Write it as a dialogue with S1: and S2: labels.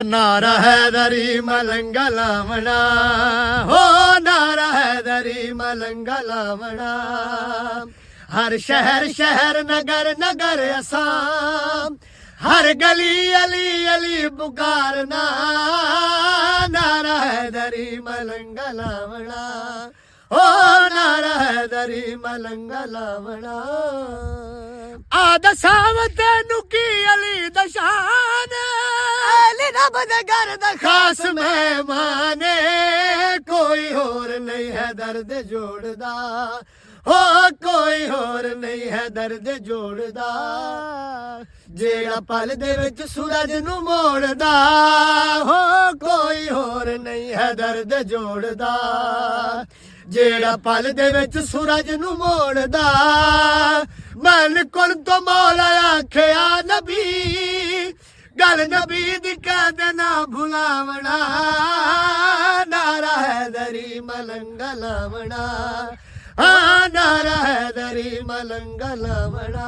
S1: नारा हैदरी मलंगा लावना हो, नारा हैदरी मलंगा लावना। हर शहर शहर नगर नगर असाम, हर गली अली अली पुकारना। नारा हैदरी मलंगा लावना हो, नारा हैदरी मलंगा लावना। आदसावत नुकी अली दशान, रब दे घर दा खास मेहमाने। कोई होर नहीं है दर्द जोड़दा हो, कोई होर नहीं है दर्द जोड़दा। जेड़ा पल दे विच सूरज नू मोड़दा हो, कोई होर नहीं है दर्द जोड़दा। जेड़ा पल दे विच सूरज नू मोड़दा। मन कुल तो मौला आखिया नबी, गल नबी दी कदे ना भुलावना। नारा हैदरी मलंगा लावना, हाँ नारा हैदरी मलंगा लावना।